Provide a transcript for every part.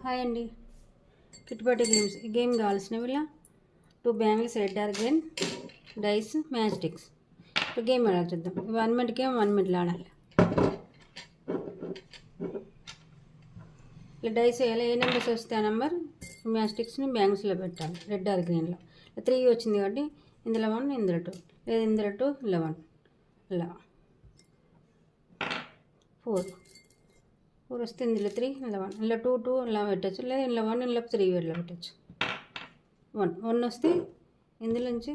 Hi అండి. కిట్టుబాటి games ఈ game కావాల్సినవి ఇలా 2 bangles, red organ, dice, match sticks. ఇప్పుడు గేమ్ ఆడాలి చూద్దాం. 1 మినిట్కి 1 మినిట్లో ఆడాలి. ఇలా డైస్ వేయాలి. ఏ నెంబర్స్ వస్తే ఆ నెంబర్ మ్యాచ్ స్టిక్స్ని బ్యాంగిల్స్లో పెట్టాలి. రెడ్ ఆర్ గ్రీన్లో 3 వచ్చింది కాబట్టి ఇందులో 1, ఇందులో 2, లేదా ఇందులో 2, ఇలా 1, ఇలా 4 వస్తే ఇందులో 3, ఇలా 1, ఇలా 2 ఇలా పెట్టచ్చు, లేదా ఇందులో 1, ఇందులో 3 ఇలా పెట్టచ్చు. 1 వస్తే ఇందులో నుంచి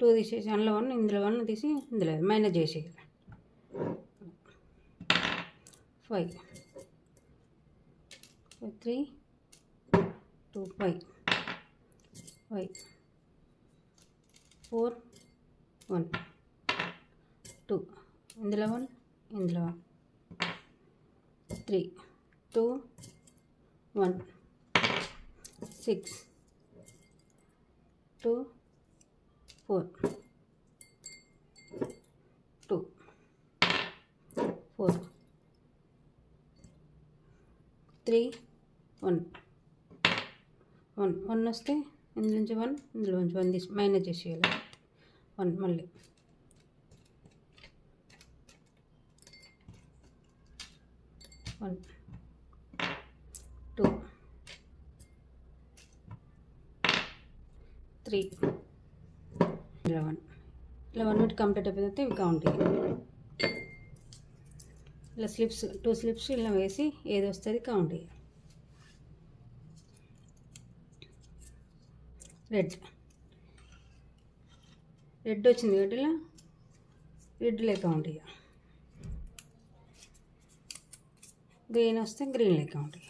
2 తీసేసి అందులో 1, ఇందులో 1 తీసి ఇందులో మైనస్ చేసేయాలి. 5 3 2 5 4 1 2 ఇందులో 1, ఇందులో 1 3 2 1 6 2 4 2 4 3 1 1 వస్తే ఇందులో నుంచి 1, ఇందులో నుంచి 1 తీసి మైనస్ చేసేయాలి. 1 మళ్ళీ 1 2 3 ఇలా 1 మినిట్ కంప్లీట్ అయిపోతే ఇవి కౌంట్ చేయాలి. ఇలా స్లిప్స్ 2 స్లిప్స్ ఇలా వేసి ఏది వస్తుంది కౌంట్ చేయాలి. రెడ్ వచ్చింది కాబట్టి ఇలా రెడ్లే కౌంట్ చేయాలి. గ్రీన్ వస్తే గ్రీన్లే కౌంట్ చేయాలి.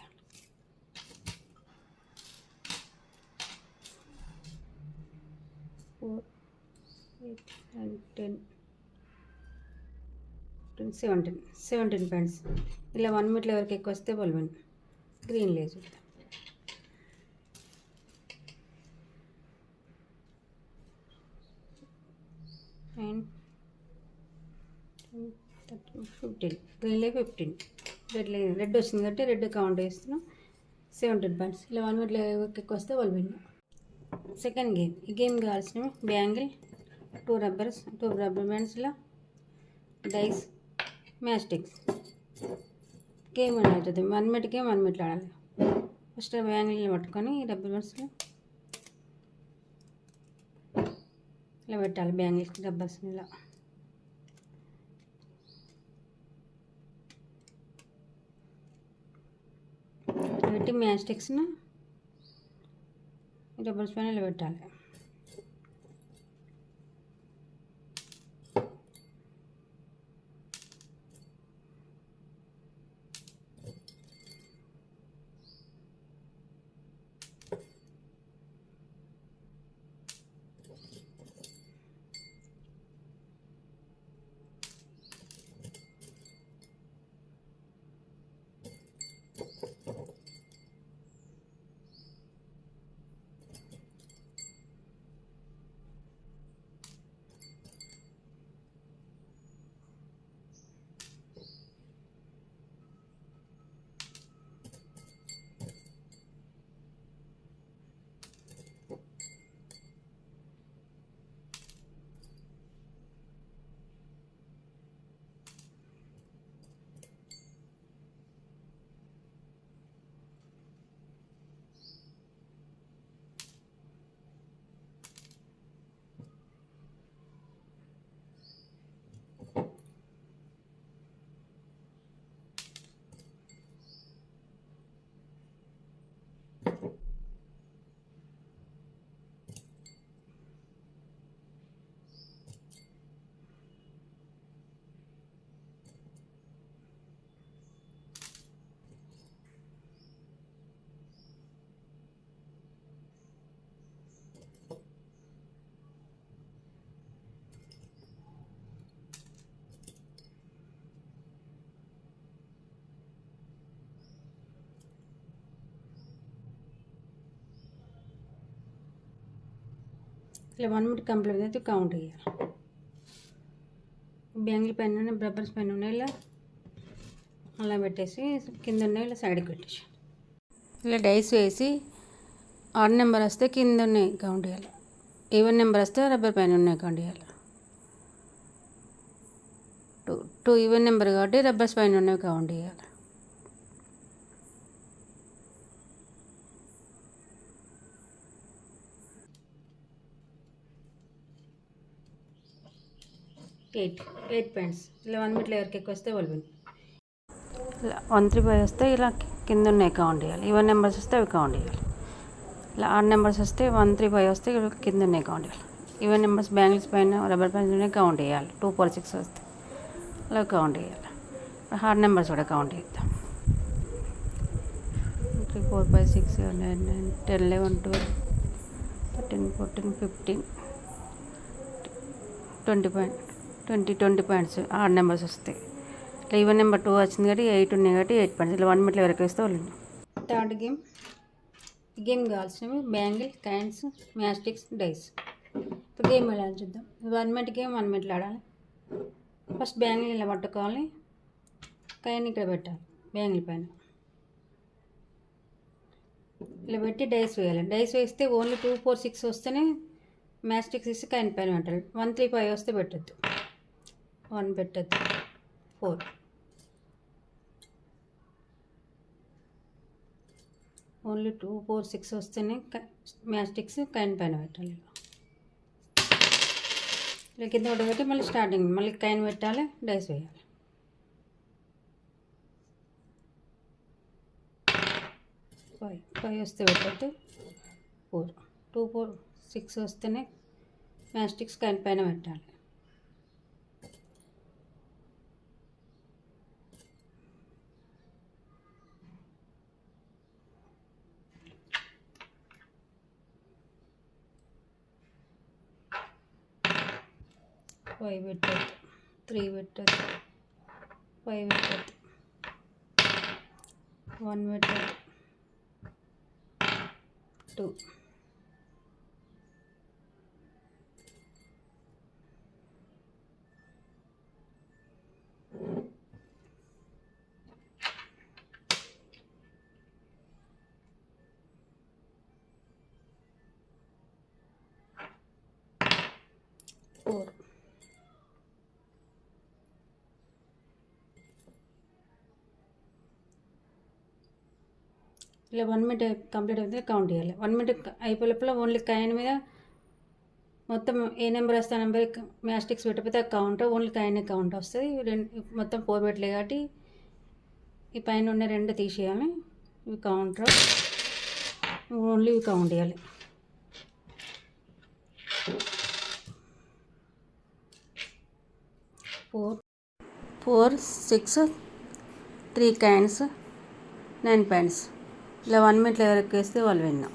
4 8 9 10 17 పాయింట్స్. ఇలా 1 మినిట్లో ఎవరికి ఎక్కువ వస్తే వాళ్ళు విన్. గ్రీన్ లేదు 9 10 13 15. గ్రీన్లే 15. రెడ్ వచ్చింది కాబట్టి రెడ్ కౌంట్ చేస్తున్నాం. 17 పాయింట్స్. ఇలా 1 మినిట్లో ఎవరికి ఎక్కువ వస్తే వాళ్ళు విన్. Second game. ఈ గేమ్ కావాల్సినవి బ్యాంగిల్, 2 రబ్బర్ బ్యాండ్స్, ఇలా డైస్, మ్యాచ్ స్టిక్స్. గేమ్ ఆడుతుంది. 1 మినిట్కి 1 మినిట్లో ఆడాలి. ఫస్ట్ బ్యాంగిల్ని పట్టుకొని రబ్బర్ బ్యాండ్స్లో ఇలా పెట్టాలి. బ్యాంగిల్స్కి రబ్బర్స్ని ఇలా పెట్టి మ్యాచ్ స్టిక్స్ని రబ్బర్స్ పైన ఇలా పెట్టాలి. ఇలా 1 మినిట్ కంప్లీట్ అయితే కౌంట్ చేయాలి. బ్యాంగిల్ పైన రబ్బర్స్ పైన ఉన్నాయి ఇలా అలా పెట్టేసి కింద ఉన్నాయి ఇలా సైడ్కి పెట్టేసి ఇలా డైస్ వేసి ఆడ్ నెంబర్ వస్తే కింద ఉన్నాయి కౌంట్ చేయాలి, ఈవెన్ నెంబర్ వస్తే రబ్బర్ పైన ఉన్నాయి కౌంట్ చేయాలి. టూ ఈవెన్ నెంబర్ కాబట్టి రబ్బర్స్ పైన ఉన్నవి కౌంట్ చేయాలి. Eight points. ఇలా 1 మినిట్లో ఎవరికి ఎక్కువ వస్తే వాళ్ళు విన్. ఇలా 135 వస్తే ఇలా కింద ఉన్నాయి కౌంట్ చేయాలి, ఈవెన్ నెంబర్స్ వస్తే అవి కౌంట్ చేయాలి. ఇలా ఆడ్ నెంబర్స్ వస్తే 135 వస్తే కింద ఉన్నాయి కౌంట్ చేయాలి, ఈవెన్ నెంబర్స్ బ్యాంగిల్స్ పైన రబ్బర్ పైన ఉన్నాయి కౌంట్ చేయాలి. 246 వస్తే అలా కౌంట్ చేయాలి. హార్డ్ నెంబర్స్ కూడా కౌంట్ చేద్దాం. 3 4 5 6 7 8 9 10 11 12 13 14 15 20 పాయింట్స్ హార్డ్ నెంబర్స్ వస్తాయి. ఇట్లా ఈవెన్ నెంబర్ 2 వచ్చింది కాబట్టి 8 ఉన్నాయి కాబట్టి 8 పాయింట్స్. ఇలా 1 మినిట్లో వరకు వేస్తే వాళ్ళు. Third game. ఈ గేమ్ కావాల్సినవి బ్యాంగిల్, కాయిన్స్, మ్యాస్టిక్స్, డైస్. ఇప్పుడు గేమ్ ఎలా చూద్దాం. 1 మినిట్ గేమ్ 1 మినిట్లో ఆడాలి. ఫస్ట్ బ్యాంగిల్ ఇలా పట్టుకోవాలి, కాయిన్ ఇక్కడ పెట్టాలి బ్యాంగిల్ పైన. ఇలా పెట్టి డైస్ వేయాలి. డైస్ వేస్తే ఓన్లీ 2 4 6 వస్తేనే మ్యాస్టిక్స్ ఇస్తే కాయిన్ పైన పెట్టాలి. 1 3 5 వస్తే పెట్టద్దు, 1 పెట్టద్దు. 4 ఓన్లీ 2 4 6 వస్తేనే మ్యాస్టిక్స్ కాయిన్ పైన పెట్టాలి. ఇలా కింద ఒకటి పెట్టి మళ్ళీ స్టార్టింగ్ మళ్ళీ కాయిన్ పెట్టాలి, డైస్ వేయాలి. 5 వస్తే పెట్టద్దు. 4 2 4 6 వస్తేనే మ్యాస్టిక్స్ కాయిన్ పైన పెట్టాలి. ఫైవ్ పెట్టద్దు, 3 పెట్టద్దు, 5 పెట్టద్దు, 1 పెట్టద్దు, 2 4 ఇలా 1 మినిట్ కంప్లీట్ అయితే కౌంట్ చేయాలి. 1 మినిట్ అయిపోయే లోపల ఓన్లీ కాయిన్ మీద మొత్తం ఏ నెంబర్ వస్తే ఆ నెంబర్ మ్యాస్టిక్స్ పెట్టకపోతే ఆ కౌంట్ ఓన్లీ కాయిన్ కౌంట్ వస్తుంది. మొత్తం 4 పెట్టలే కాబట్టి ఈ పైన ఉన్న 2 తీసేయాలి. ఇవి కౌంటర్, ఓన్లీ ఇవి కౌంట్ చేయాలి. 4 6 3 కాయిన్స్ 9 పాయింట్స్. ఇలా 1 మినిట్లో ఎవరికి వేస్తే వాళ్ళు విన్నాం.